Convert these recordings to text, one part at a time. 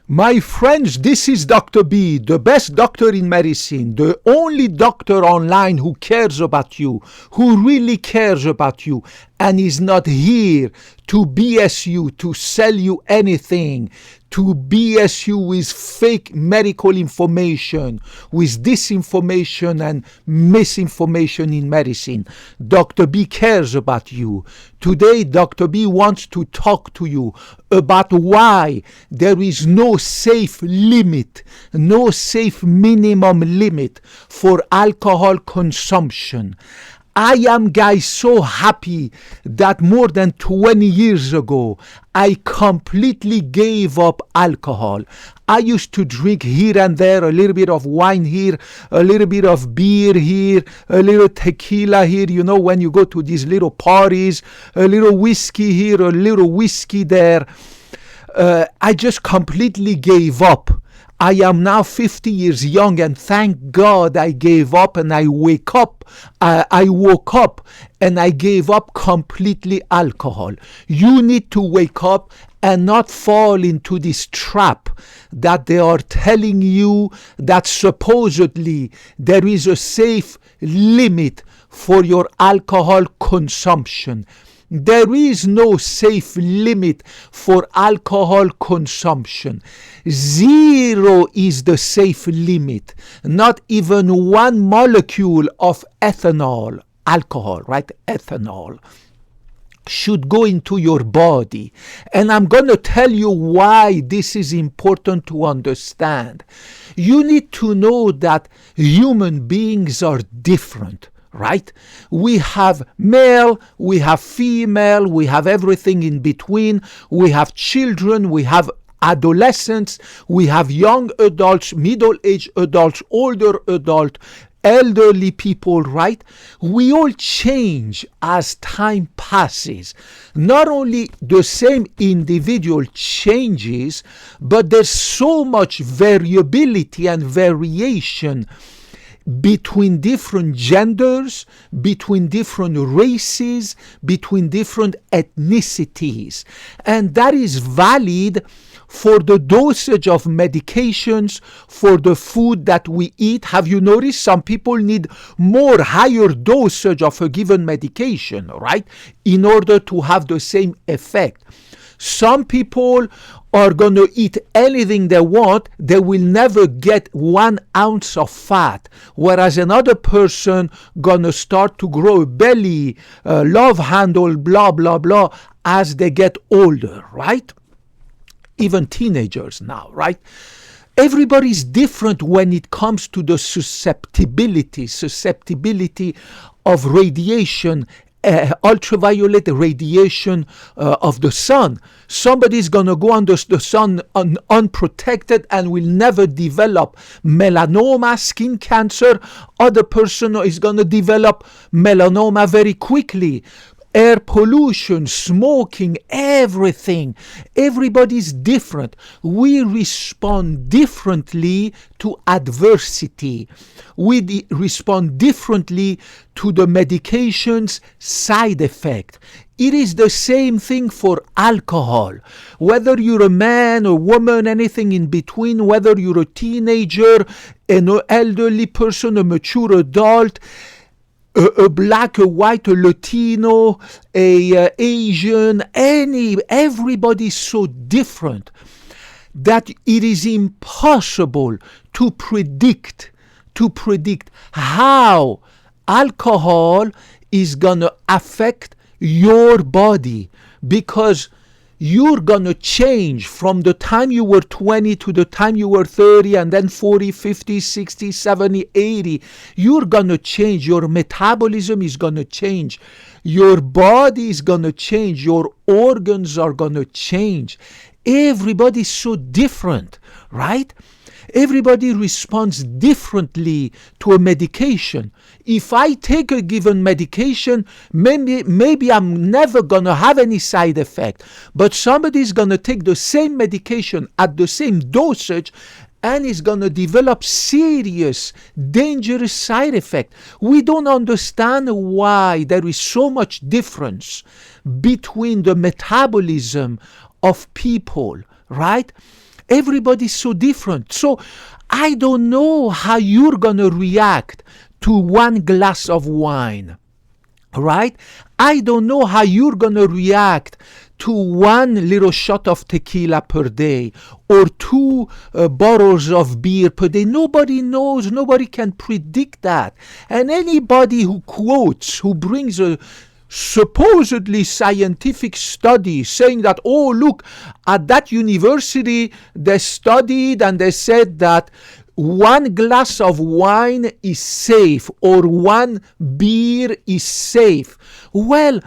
My friends, this is Dr. B, the best doctor in medicine, the only doctor online who cares about you, who really cares about you, and is not here to BS you, to sell you anything, to BS you with fake medical information, with disinformation and misinformation in medicine. Dr. B cares about you. Today, Dr. B wants to talk to you about why there is no safe limit, no safe minimum limit for alcohol consumption. I am, guys, so happy that more than 20 years ago, I completely gave up alcohol. I used to drink here and there, a little bit of wine here, a little bit of beer here, a little tequila here, you know, when you go to these little parties, a little whiskey here, a little whiskey there. I just completely gave up. I am now 50 years young, and thank God I gave up and I woke up and I gave up completely alcohol. You need to wake up and not fall into this trap that they are telling you that supposedly there is a safe limit for your alcohol consumption. There is no safe limit for alcohol consumption. 0 is the safe limit. Not even one molecule of ethanol, alcohol, right? Ethanol should go into your body. And I'm going to tell you why this is important to understand. You need to know that human beings are different. Right? We have male, we have female, we have everything in between. We have children, we have adolescents, we have young adults, middle-aged adults, older adults, elderly people, right? We all change as time passes. Not only the same individual changes, but there's so much variability and variation between different genders, between different races, between different ethnicities. And that is valid for the dosage of medications, for the food that we eat. Have you noticed some people need higher dosage of a given medication, right, in order to have the same effect? Some people are going to eat anything they want. They will never get 1 ounce of fat. Whereas another person going to start to grow a belly, love handle, blah, blah, blah, as they get older, right? Even teenagers now, right? Everybody's different when it comes to the susceptibility of radiation, ultraviolet radiation of the sun. Somebody's going to go under the sun unprotected and will never develop melanoma, skin cancer. Other person is going to develop melanoma very quickly. Air pollution, smoking, everything. Everybody's different. We respond differently to adversity. We respond differently to the medication's side effect. It is the same thing for alcohol. Whether you're a man, a woman, anything in between, whether you're a teenager, an elderly person, a mature adult, a black, a white, a Latino, a Asian, everybody's so different that it is impossible to predict how alcohol is going to affect your body, because you're going to change from the time you were 20 to the time you were 30, and then 40, 50, 60, 70, 80. You're going to change. Your metabolism is going to change. Your body is going to change. Your organs are going to change. Everybody's so different, right? Everybody responds differently to a medication. If I take a given medication, maybe I'm never going to have any side effect. But somebody's going to take the same medication at the same dosage and is going to develop serious, dangerous side effect. We don't understand why there is so much difference between the metabolism of people, right? Everybody's so different. So I don't know how you're going to react to one glass of wine, right? I don't know how you're going to react to one little shot of tequila per day or two bottles of beer per day. Nobody knows. Nobody can predict that. And anybody who quotes, who brings a supposedly scientific study saying that, oh, look, at that university they studied and they said that one glass of wine is safe or one beer is safe. Well,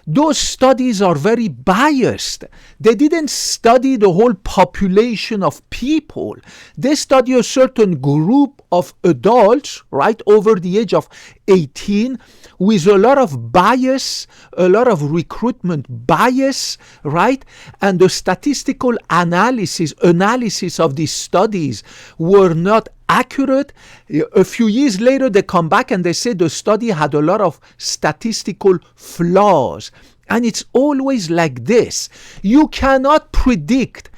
those studies are very biased. They didn't study the whole population of people. They study a certain group of adults, right, over the age of 18, with a lot of bias, a lot of recruitment bias, right? And the statistical analysis of these studies were not accurate. A few years later, they come back and they say the study had a lot of statistical flaws. And it's always like this. You cannot predict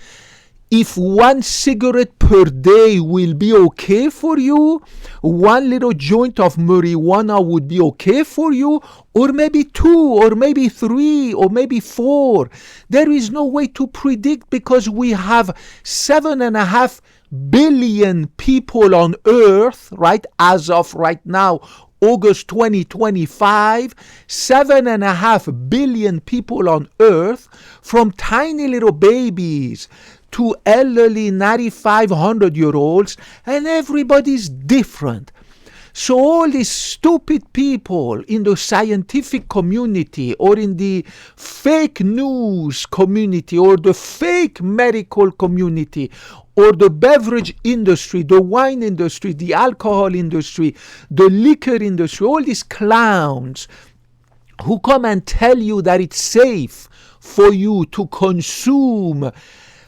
if one cigarette per day will be okay for you, one little joint of marijuana would be okay for you, or maybe two, or maybe three, or maybe four. There is no way to predict because we have 7.5 billion people on earth, right, as of right now, August 2025, 7.5 billion people on earth, from tiny little babies to elderly 95, 100-year-olds, and everybody's different. So all these stupid people in the scientific community or in the fake news community or the fake medical community or the beverage industry, the wine industry, the alcohol industry, the liquor industry, all these clowns who come and tell you that it's safe for you to consume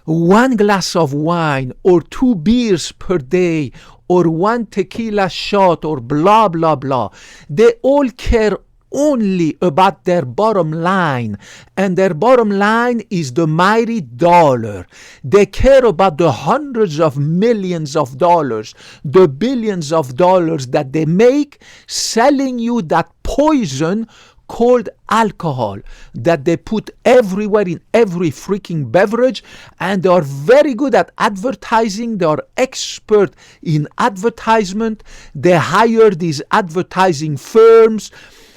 one glass of wine or two beers per day or one tequila shot or blah, blah, blah. They all care only about their bottom line, and their bottom line is the mighty dollar. They care about the hundreds of millions of dollars, the billions of dollars that they make selling you that poison called alcohol that they put everywhere in every freaking beverage, and they are very good at advertising. They are expert in advertisement. They hire these advertising firms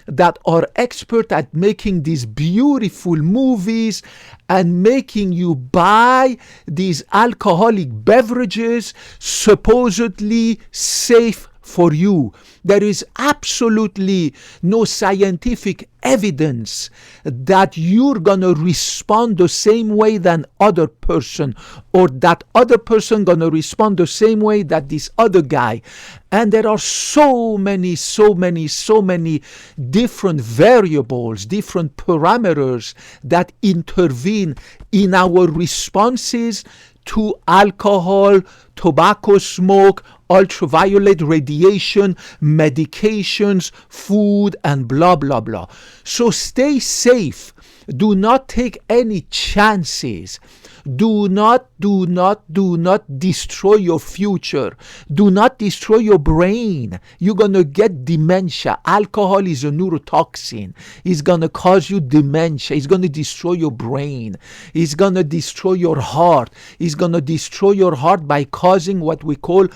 that are expert at making these beautiful movies and making you buy these alcoholic beverages supposedly safe for you. There is absolutely no scientific evidence that you're gonna respond the same way than other person, or that other person gonna respond the same way that this other guy. And there are so many different variables, different parameters that intervene in our responses to alcohol, tobacco smoke, ultraviolet radiation, medications, food, and blah, blah, blah. So stay safe. Do not take any chances. Do not destroy your future. Do not destroy your brain. You're going to get dementia. Alcohol is a neurotoxin. It's going to cause you dementia. It's going to destroy your brain. It's going to destroy your heart. It's going to destroy your heart by causing what we call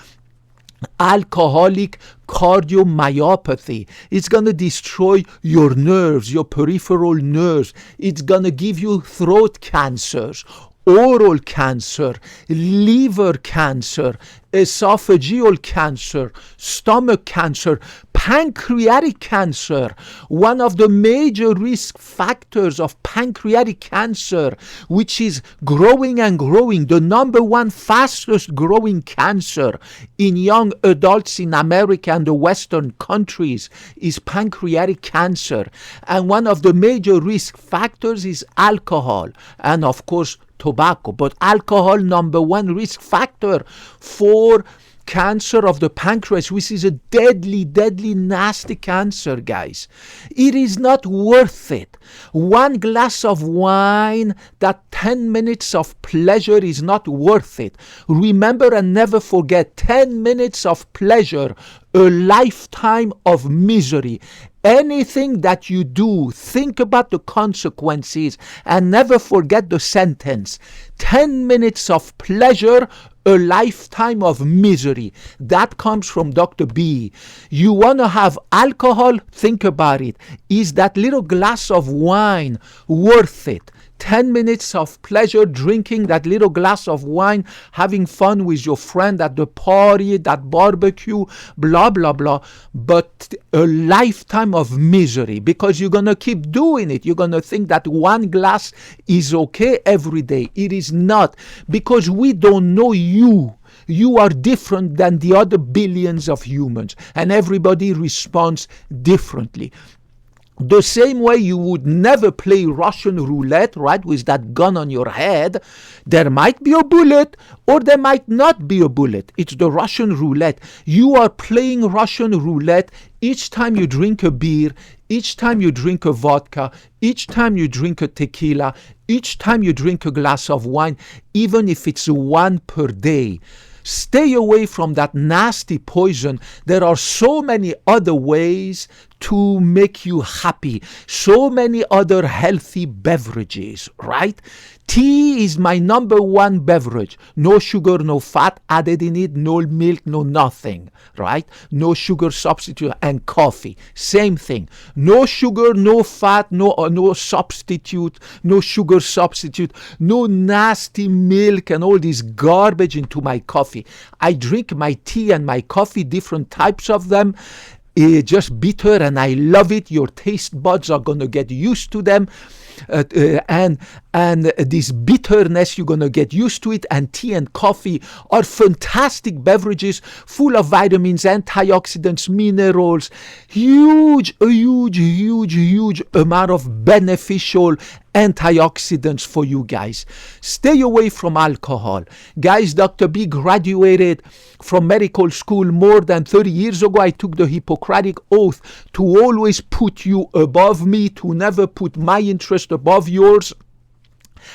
alcoholic cardiomyopathy. It's going to destroy your nerves, your peripheral nerves. It's going to give you throat cancers, oral cancer, liver cancer, esophageal cancer, stomach cancer, pancreatic cancer. One of the major risk factors of pancreatic cancer, which is growing and growing, the number one fastest growing cancer in young adults in America and the Western countries, is pancreatic cancer. And one of the major risk factors is alcohol and, of course, tobacco. But alcohol, number one risk factor for cancer of the pancreas, which is a deadly, deadly, nasty cancer, guys. It is not worth it. One glass of wine, that 10 minutes of pleasure is not worth it. Remember and never forget, 10 minutes of pleasure, a lifetime of misery. Anything that you do, think about the consequences and never forget the sentence. 10 minutes of pleasure, a lifetime of misery. That comes from Dr. B. You want to have alcohol? Think about it. Is that little glass of wine worth it? 10 minutes of pleasure drinking that little glass of wine, having fun with your friend at the party, that barbecue, blah, blah, blah. But a lifetime of misery, because you're going to keep doing it. You're going to think that one glass is okay every day. It is not, because we don't know you. You are different than the other billions of humans, and everybody responds differently. The same way you would never play Russian roulette, right, with that gun on your head. There might be a bullet or there might not be a bullet. It's the Russian roulette. You are playing Russian roulette each time you drink a beer, each time you drink a vodka, each time you drink a tequila, each time you drink a glass of wine, even if it's one per day. Stay away from that nasty poison. There are so many other ways to make you happy. So many other healthy beverages, right? Tea is my number one beverage. No sugar, no fat added in it, no milk, no nothing, right? No sugar substitute. And coffee, same thing. No sugar, no fat, no substitute, no sugar substitute, no nasty milk and all this garbage into my coffee. I drink my tea and my coffee, different types of them. Just bitter, and I love it. Your taste buds are going to get used to them. And this bitterness, you're going to get used to it. And tea and coffee are fantastic beverages full of vitamins, antioxidants, minerals, huge amount of beneficial antioxidants for you guys. Stay away from alcohol. Guys, Dr. B graduated from medical school more than 30 years ago. I took the Hippocratic Oath to always put you above me, to never put my interest above yours.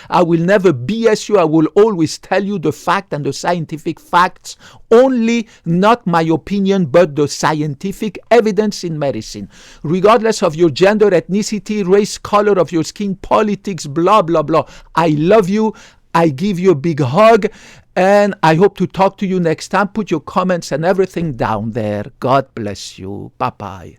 I will never BS you. I will always tell you the fact and the scientific facts only, not my opinion, but the scientific evidence in medicine. Regardless of your gender, ethnicity, race, color of your skin, politics, blah, blah, blah. I love you. I give you a big hug, and I hope to talk to you next time. Put your comments and everything down there. God bless you. Bye-bye.